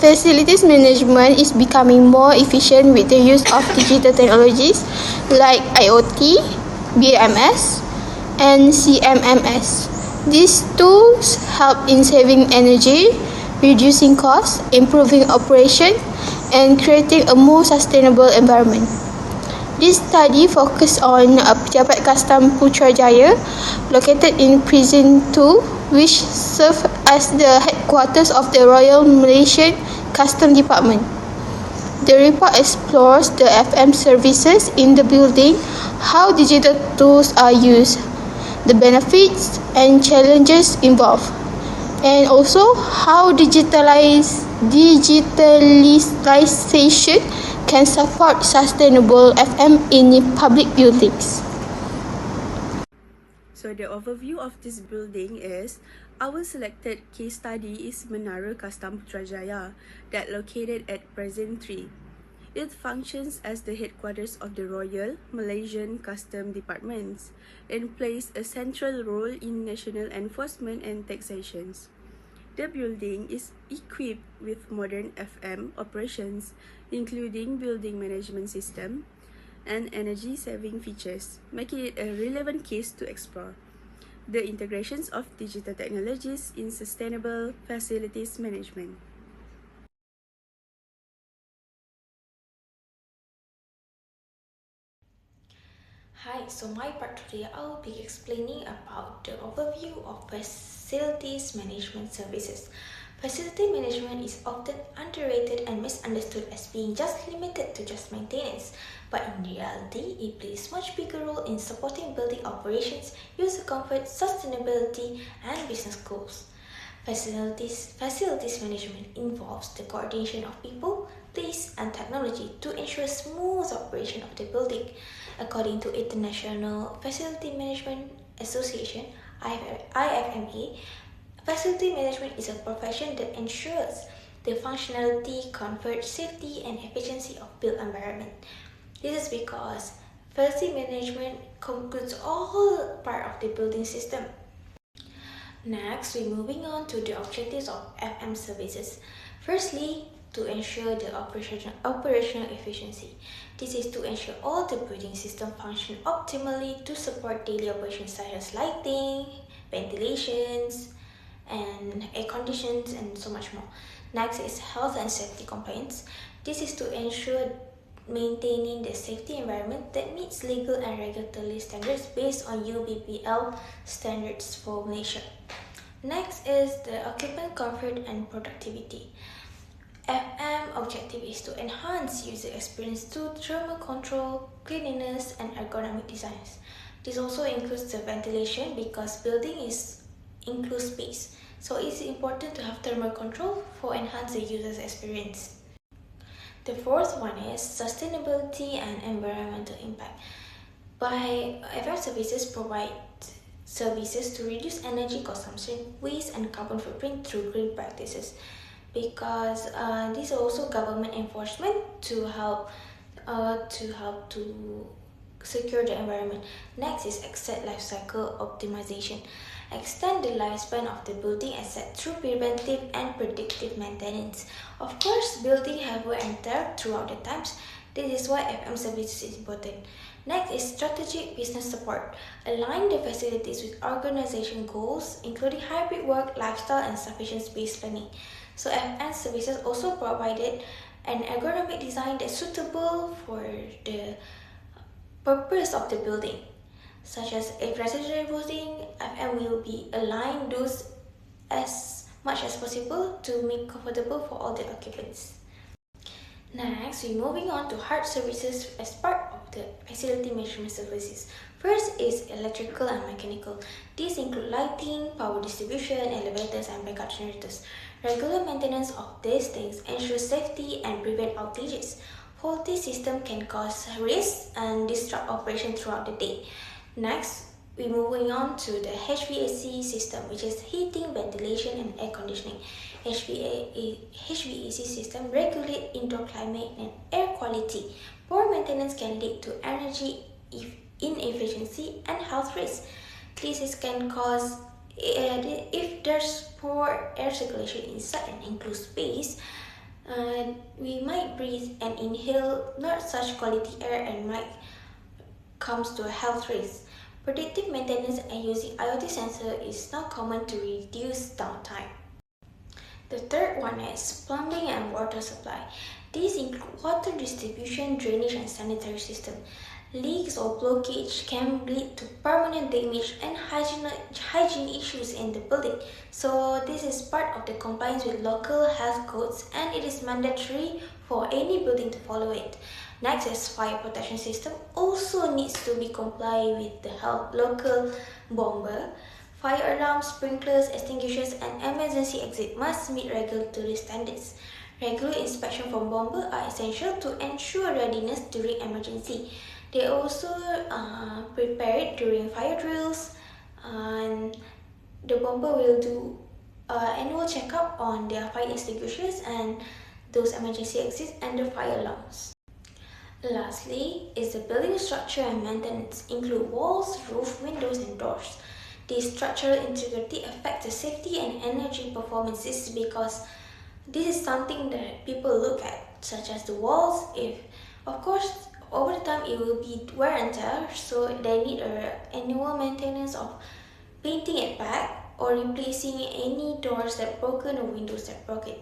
Facilities management is becoming more efficient with the use of digital technologies like IoT, BMS, and CMMS. These tools help in saving energy, reducing costs, improving operation, and creating a more sustainable environment. This study focused on Pejabat Kastam Putrajaya, located in Precinct 2, which served as the headquarters of the Royal Malaysian Customs Department. The report explores the FM services in the building, how digital tools are used, the benefits and challenges involved, and also how digitalization can support sustainable FM in public buildings. So the overview of this building is, our selected case study is Menara Kastam Putrajaya that located at Precinct 3. It functions as the headquarters of the Royal Malaysian Customs Departments and plays a central role in national enforcement and taxations. The building is equipped with modern FM operations, including building management system and energy-saving features, making it a relevant case to explore. The integrations of digital technologies in sustainable facilities management. Hi, so my part today I'll be explaining about the overview of facilities management services. Facility management is often underrated and misunderstood as being just limited to just maintenance, but in reality, it plays much bigger role in supporting building operations, user comfort, sustainability, and business goals. Facilities management involves the coordination of people, place, and technology to ensure smooth operation of the building. According to International Facility Management Association, IFMA, facility management is a profession that ensures the functionality, comfort, safety, and efficiency of built environment. This is because facility management concludes all part of the building system. Next, we're moving on to the objectives of FM services. Firstly, to ensure the operational efficiency. This is to ensure all the building system function optimally to support daily operations such as lighting, ventilations, and air conditions, and so much more. Next is health and safety compliance. This is to ensure maintaining the safety environment that meets legal and regulatory standards based on UBPL standards for Malaysia. Next is the occupant comfort and productivity. FM objective is to enhance user experience through thermal control, cleanliness, and ergonomic designs. This also includes the ventilation because building is enclosed space, so it's important to have thermal control for enhance the user's experience. The fourth one is sustainability and environmental impact. By FM services provide services to reduce energy consumption, waste, and carbon footprint through green practices. Because this is also government enforcement to help to secure the environment. Next is asset life cycle optimization. Extend the lifespan of the building asset through preventive and predictive maintenance. Of course, building have wear and tear throughout the times. This is why FM services is important. Next is strategic business support. Align the facilities with organization goals, including hybrid work, lifestyle, and sufficient space planning. So FM services also provided an ergonomic design that's suitable for the purpose of the building, such as if residential building, FM will be aligned those as much as possible to make comfortable for all the occupants. Next, we're moving on to hard services as part of the facility management services. First is electrical and mechanical. These include lighting, power distribution, elevators, and backup generators. Regular maintenance of these things ensures safety and prevent outages. Faulty system can cause risks and disrupt operation throughout the day. Next, we're moving on to the HVAC system, which is heating, ventilation, and air conditioning. HVAC system regulate indoor climate and air quality. Poor maintenance can lead to energy inefficiency and health risks. This can cause if there's poor air circulation inside an enclosed space, We might breathe and inhale not such quality air and might comes to a health risk. Predictive maintenance and using IoT sensor is now common to reduce downtime. The third one is plumbing and water supply. These include water distribution, drainage and sanitary system. Leaks or blockage can lead to permanent damage and hygiene issues in the building. So this is part of the compliance with local health codes and it is mandatory for any building to follow it. Next is fire protection system also needs to be compliant with the local bomber. Fire alarms, sprinklers, extinguishers and emergency exit must meet regulatory standards. Regular inspection from bomber are essential to ensure readiness during emergency. They also prepare it during fire drills and the bomber will do annual checkup on their fire extinguishers and those emergency exits and the fire alarms. Lastly is the building structure and maintenance include walls, roof, windows and doors. This structural integrity affects the safety and energy performances because this is something that people look at, such as the walls. If, of course, over the time it will be wear and tear, so they need an annual maintenance of painting it back or replacing any doors that broken or windows that broken.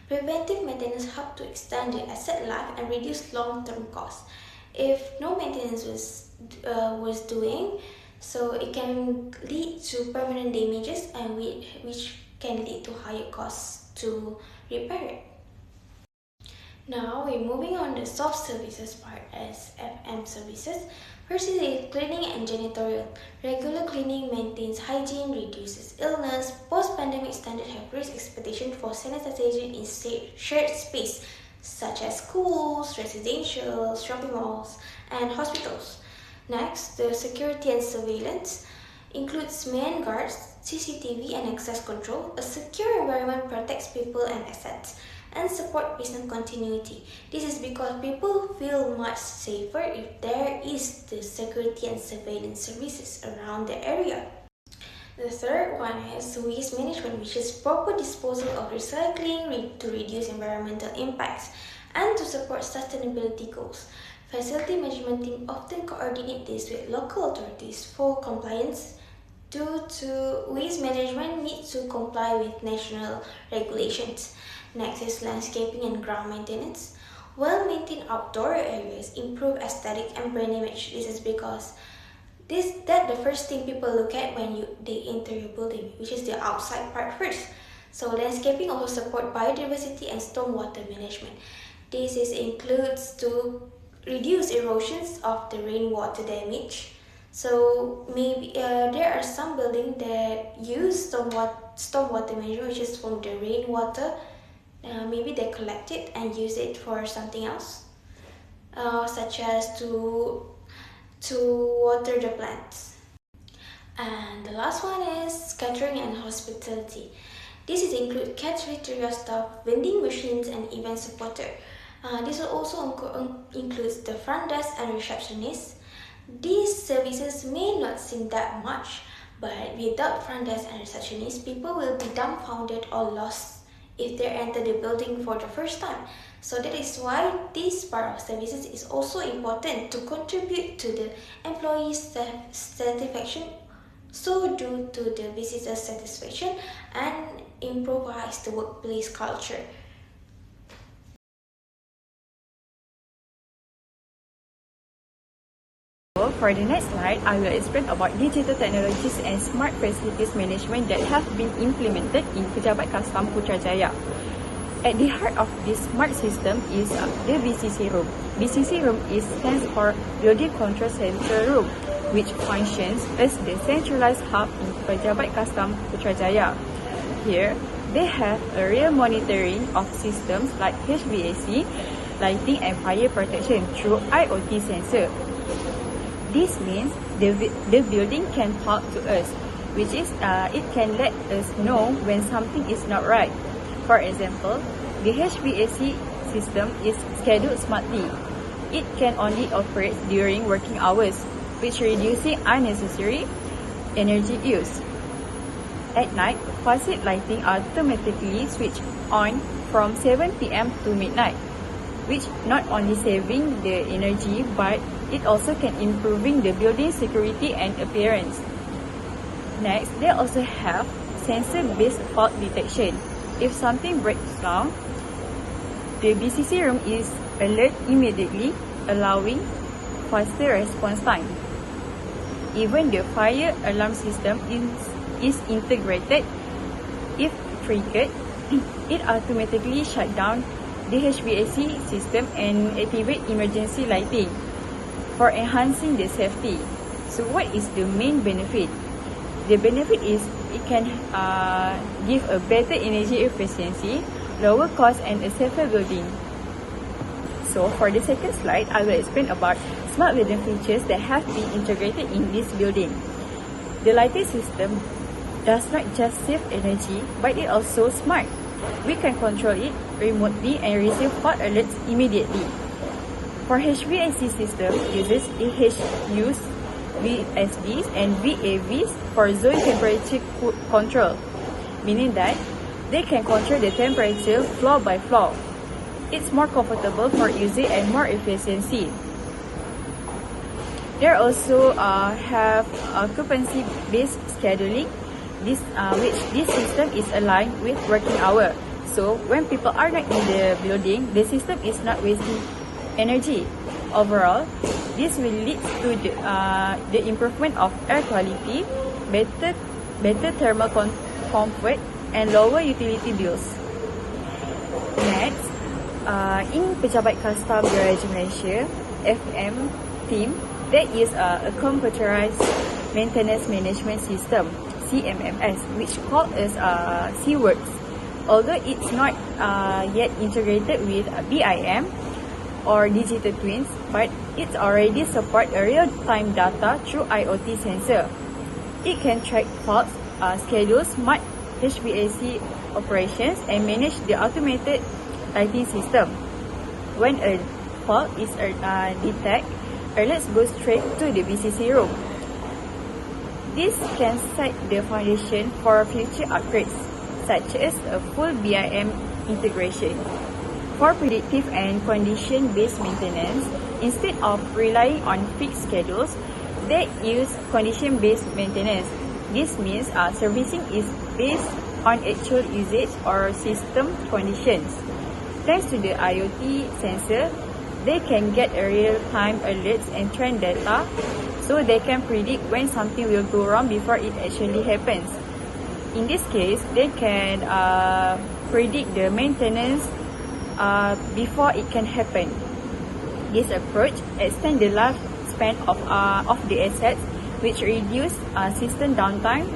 Preventive maintenance helps to extend the asset life and reduce long-term costs. If no maintenance was doing, so it can lead to permanent damages and which can lead to higher costs to repair it. Now we're moving on to soft services part as FM services. First is cleaning and janitorial. Regular cleaning maintains hygiene, reduces illness. Post-pandemic standards have raised expectations for sanitization in shared space such as schools, residential, shopping malls, and hospitals. Next, the security and surveillance includes manned guards, CCTV and access control. A secure environment protects people and assets and support business continuity. This is because people feel much safer if there is the security and surveillance services around the area. The third one is waste management, which is proper disposal of recycling to reduce environmental impacts and to support sustainability goals. Facility management team often coordinate this with local authorities for compliance due to waste management needs to comply with national regulations. Next is landscaping and ground maintenance. Well-maintained outdoor areas improve aesthetic and brand image. This is because that's the first thing people look at when they enter your building, which is the outside part first. So landscaping also support biodiversity and stormwater management. This includes to reduce erosions of the rainwater damage. So maybe there are some buildings that use stormwater management, which is from the rainwater. Maybe they collect it and use it for something else, such as to water the plants. And the last one is catering and hospitality. This include cafeteria staff, vending machines, and event supporter. This also includes the front desk and receptionist. These services may not seem that much, but without front desk and receptionist, people will be dumbfounded or lost if they enter the building for the first time. So that is why this part of services is also important to contribute to the employees' satisfaction, so due to the visitor satisfaction and improvise the workplace culture. For the next slide, I will explain about digital technologies and smart facilities management that have been implemented in Pejabat Custom Putrajaya. At the heart of this smart system is the BCC room. BCC room stands for Building Control Center Room, which functions as the centralized hub in Pejabat Custom Putrajaya. Here, they have a real monitoring of systems like HVAC, lighting and fire protection through IoT sensor. This means the building can talk to us, which is it can let us know when something is not right. For example, the HVAC system is scheduled smartly. It can only operate during working hours, which reducing unnecessary energy use. At night, faucet lighting automatically switch on from 7 p.m. to midnight, which not only saving the energy but it also can improving the building security and appearance. Next, they also have sensor-based fault detection. If something breaks down, the BCC room is alert immediately, allowing faster response time. Even the fire alarm system is integrated. If triggered, it automatically shut down the HVAC system and activate emergency lighting for enhancing the safety. So what is the main benefit? The benefit is it can give a better energy efficiency, lower cost and a safer building. So for the second slide, I will explain about smart building features that have been integrated in this building. The lighting system does not just save energy, but it also smart. We can control it remotely and receive fault alerts immediately. For HVAC system, uses AHUs, VSBs and VAVs for zone temperature control, meaning that they can control the temperature floor by floor. It's more comfortable for user and more efficiency. They also have occupancy-based scheduling, which this system is aligned with working hour. So when people are not in the building, the system is not wasting energy. Overall, this will lead to the improvement of air quality, better thermal comfort, and lower utility bills. Next, in Pejabat Custom Garage Malaysia FM team, there is a computerized maintenance management system, CMMS, which called as C-Works. Although it's not yet integrated with BIM or digital twins, but it already supports real-time data through IoT sensor. It can track faults, schedule smart HVAC operations, and manage the automated lighting system. When a fault is detected, alerts go straight to the BCC room. This can set the foundation for future upgrades, such as a full BIM integration. For predictive and condition-based maintenance, instead of relying on fixed schedules, they use condition-based maintenance. This means servicing is based on actual usage or system conditions. Thanks to the IoT sensor, they can get a real-time alerts and trend data, so they can predict when something will go wrong before it actually happens. In this case, they can predict the maintenance before it can happen. This approach extends the lifespan of the assets, which reduce system downtime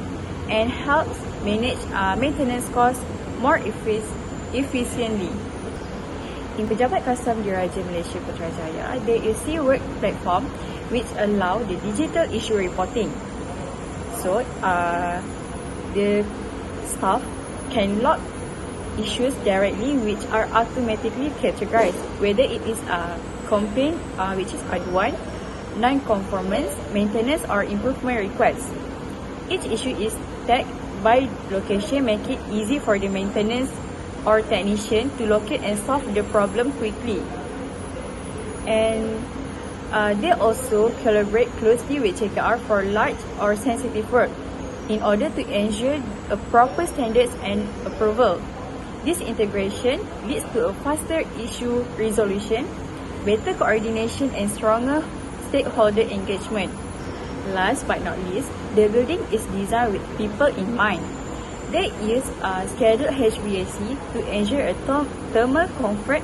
and helps manage maintenance costs more efficiently. In Pejabat Custom Diraja Malaysia Putrajaya, there is C-Work platform which allow the digital issue reporting. So, the staff can log issues directly, which are automatically categorized, whether it is a complaint, which is R1, non-conformance, maintenance or improvement request. Each issue is tagged by location, make it easy for the maintenance or technician to locate and solve the problem quickly. And they also collaborate closely with JKR for large or sensitive work in order to ensure a proper standards and approval. This integration leads to a faster issue resolution, better coordination and stronger stakeholder engagement. Last but not least, the building is designed with people in mind. They use scheduled HVAC to ensure a thermal comfort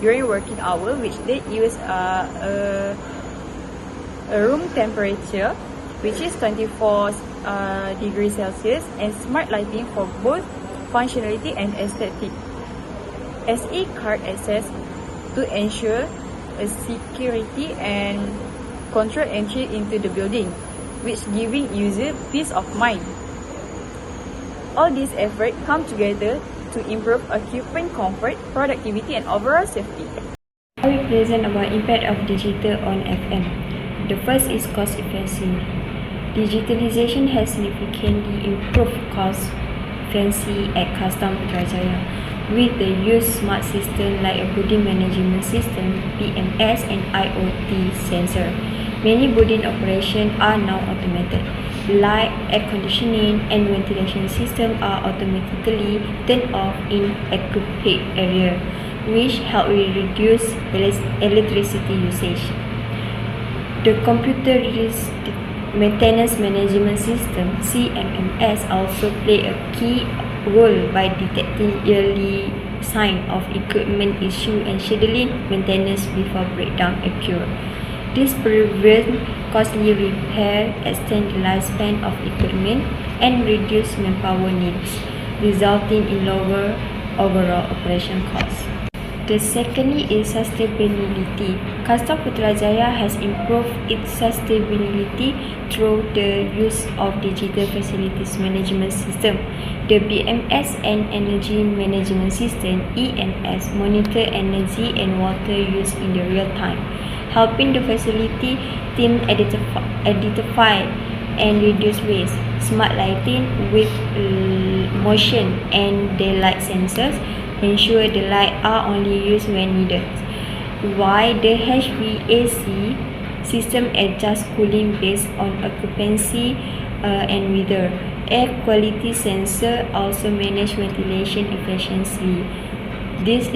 during working hour, which they use a room temperature, which is 24 degrees Celsius, and smart lighting for both functionality and aesthetic. SE card access to ensure a security and control entry into the building, which giving user peace of mind. All these efforts come together to improve occupant comfort, productivity and overall safety. I will present about impact of digital on FM. The first is cost efficiency. Digitalization has significantly improved cost efficiency at Custom Putrajaya. with the use smart system like a building management system, BMS, and IoT sensor. Many building operations are now automated. Light, air conditioning, and ventilation systems are automatically turned off in occupied area, which help reduce electricity usage. The computerized maintenance management system (CMMS) also play a key role by detecting early signs of equipment issue and scheduling maintenance before breakdown occur. This prevents costly repair, extend the lifespan of equipment, and reduce manpower needs, resulting in lower overall operation costs. The secondly is sustainability. Custom Putrajaya has improved its sustainability through the use of digital facilities management system. The BMS and energy management system (EMS) monitor energy and water use in the real time, helping the facility team identify and reduce waste. Smart lighting with motion and daylight sensors ensure the light are only used when needed, while the HVAC system adjusts cooling based on occupancy and weather. Air quality sensor also manage ventilation efficiently. This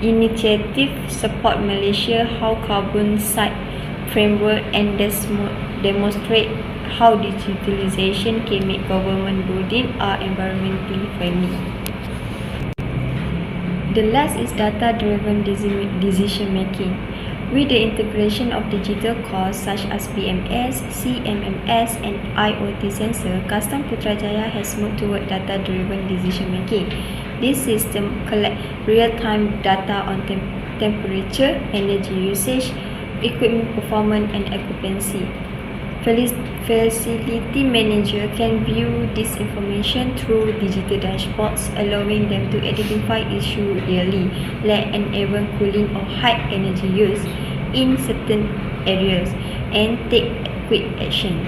initiative support Malaysia how carbon site framework and demonstrate how digitalization can make government building are environmentally friendly. The last is data-driven decision making. With the integration of digital cores such as BMS, CMMS, and IoT sensor, Custom Putrajaya has moved toward data-driven decision making. This system collects real-time data on temperature, energy usage, equipment performance, and occupancy. Facility manager can view this information through digital dashboards, allowing them to identify issues early, like uneven cooling or high energy use in certain areas, and take quick action.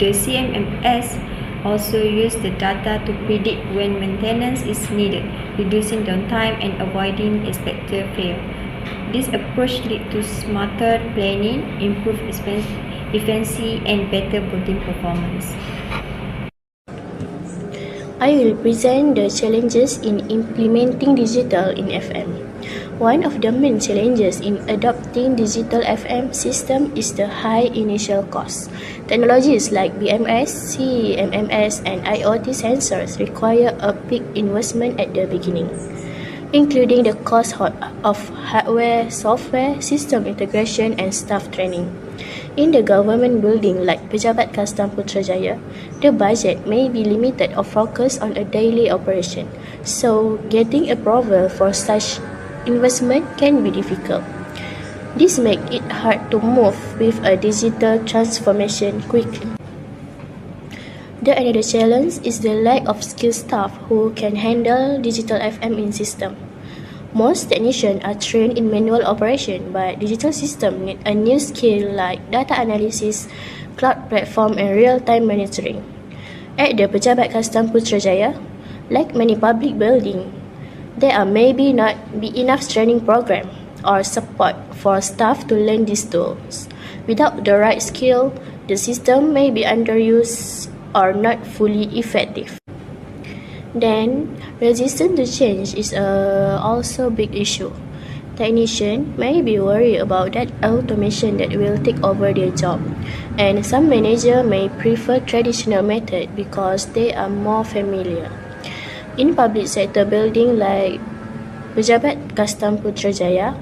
The CMMS also use the data to predict when maintenance is needed, reducing downtime and avoiding expected failure. This approach leads to smarter planning, improved efficiency, and better building performance. I will present the challenges in implementing digital in FM. One of the main challenges in adopting digital FM system is the high initial cost. Technologies like BMS, CMMS, and IoT sensors require a big investment at the beginning, including the cost of hardware, software, system integration, and staff training. In the government building like Pejabat Custom Putrajaya, the budget may be limited or focused on a daily operation, so getting approval for such investment can be difficult. This makes it hard to move with a digital transformation quickly. The another challenge is the lack of skilled staff who can handle digital FM in system. Most technicians are trained in manual operation, but digital systems need a new skill like data analysis, cloud platform, and real-time monitoring. At the Pejabat Custom Putrajaya, like many public buildings, there are maybe not be enough training program or support for staff to learn these tools. Without the right skill, the system may be underused or not fully effective. Then, resistance to change is also a big issue. Technicians may be worried about that automation that will take over their job, and some managers may prefer traditional methods because they are more familiar. In public sector buildings like Pejabat Custom Putrajaya,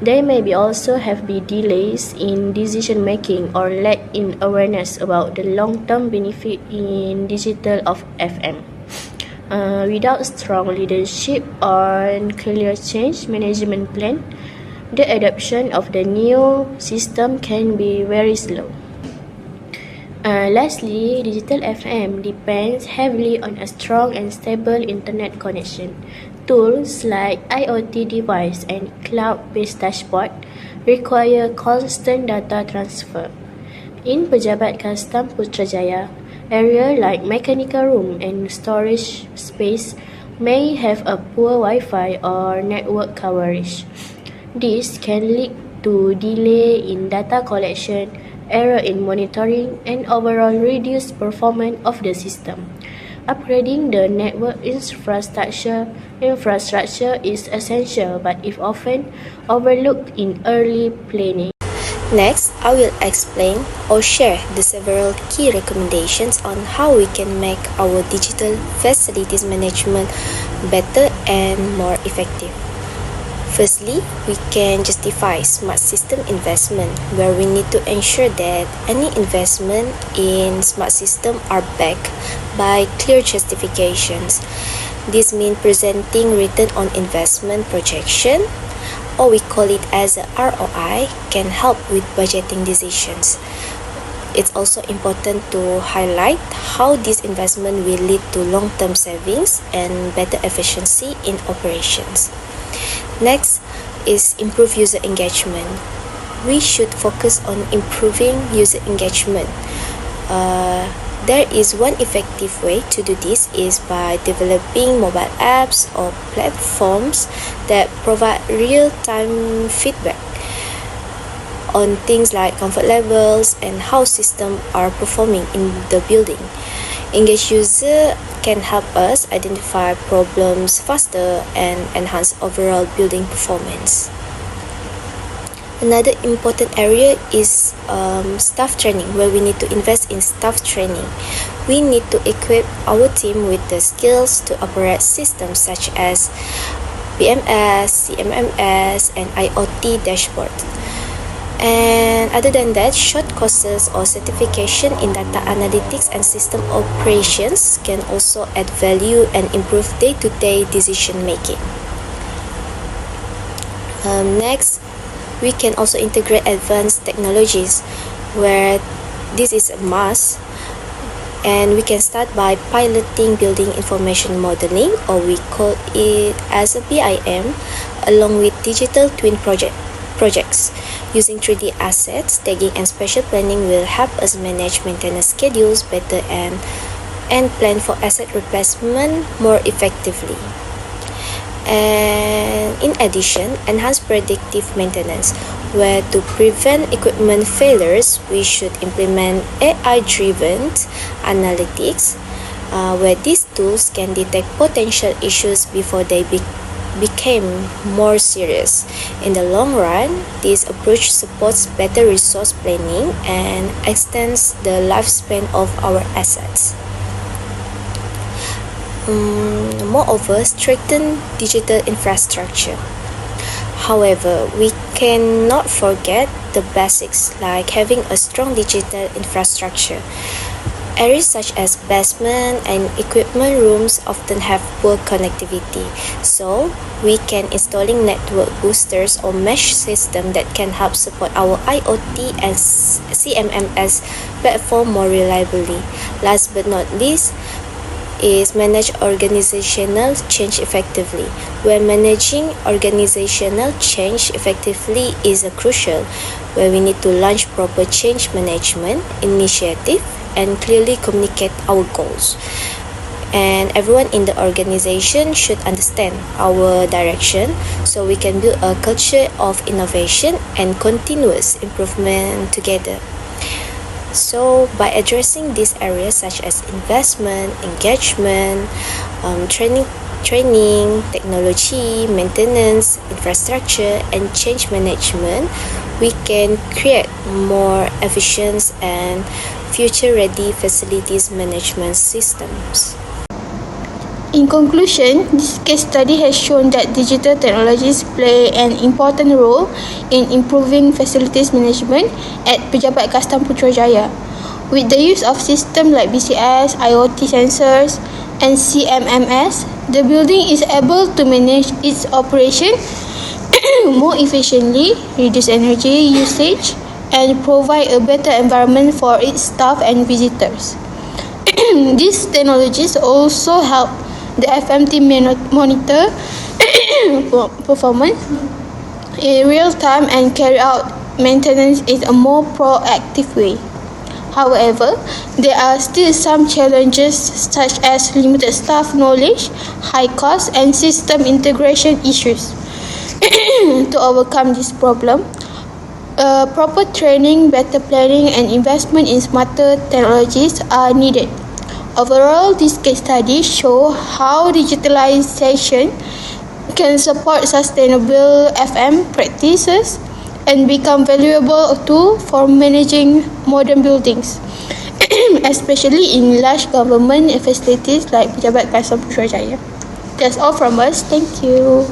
there may be also have been delays in decision making or lack in awareness about the long-term benefit in digital of FM. Without strong leadership or clear change management plan, the adoption of the new system can be very slow. Lastly, digital FM depends heavily on a strong and stable internet connection. Tools like IoT device and cloud-based dashboard require constant data transfer. In Pejabat Custom Putrajaya, areas like mechanical room and storage space may have a poor Wi-Fi or network coverage. This can lead to delay in data collection, error in monitoring, and overall reduced performance of the system. Upgrading the network infrastructure is essential, but is often overlooked in early planning. Next, I will explain or share the several key recommendations on how we can make our digital facilities management better and more effective. Firstly, we can justify smart system investment, where we need to ensure that any investment in smart system are backed by clear justifications. This means presenting return on investment projection, or we call it as a ROI, can help with budgeting decisions. It's also important to highlight how this investment will lead to long-term savings and better efficiency in operations. Next is improve user engagement. We should focus on improving user engagement. There is one effective way to do this is by developing mobile apps or platforms that provide real-time feedback on things like comfort levels and how systems are performing in the building. Engaged user can help us identify problems faster and enhance overall building performance. Another important area is staff training, where we need to invest in staff training. We need to equip our team with the skills to operate systems such as BMS, CMMS, and IoT dashboard. And other than that, short courses or certification in data analytics and system operations can also add value and improve day-to-day decision making. Next, we can also integrate advanced technologies, where this is a must, and we can start by piloting building information modeling, or we call it as a BIM, along with digital twin projects. Using 3D assets, tagging and spatial planning will help us manage maintenance schedules better and plan for asset replacement more effectively. And in addition, enhance predictive maintenance, where to prevent equipment failures, we should implement AI-driven analytics, where these tools can detect potential issues before they became more serious. In the long run, this approach supports better resource planning and extends the lifespan of our assets. Moreover, strengthen digital infrastructure. However, we cannot forget the basics like having a strong digital infrastructure. Areas such as basement and equipment rooms often have poor connectivity, so we can installing network boosters or mesh system that can help support our IoT and CMMS platform more reliably. Last but not least, is manage organizational change effectively. When managing organizational change effectively is crucial, where we need to launch proper change management initiative and clearly communicate our goals. And everyone in the organization should understand our direction, so we can build a culture of innovation and continuous improvement together. So by addressing these areas such as investment, engagement, training, technology, maintenance, infrastructure, and change management, we can create more efficient and future-ready facilities management systems. In conclusion, this case study has shown that digital technologies play an important role in improving facilities management at Pejabat Custom Putrajaya. With the use of systems like BCS, IoT sensors, and CMMS, the building is able to manage its operation more efficiently, reduce energy usage, and provide a better environment for its staff and visitors. These technologies also help the FMT monitor performance in real time and carry out maintenance in a more proactive way. However, there are still some challenges such as limited staff knowledge, high costs, and system integration issues. To overcome this problem, proper training, better planning, and investment in smarter technologies are needed. Overall, this case study shows how digitalization can support sustainable FM practices and become valuable tool for managing modern buildings, especially in large government facilities like Pejabat Kastam Putrajaya. That's all from us. Thank you.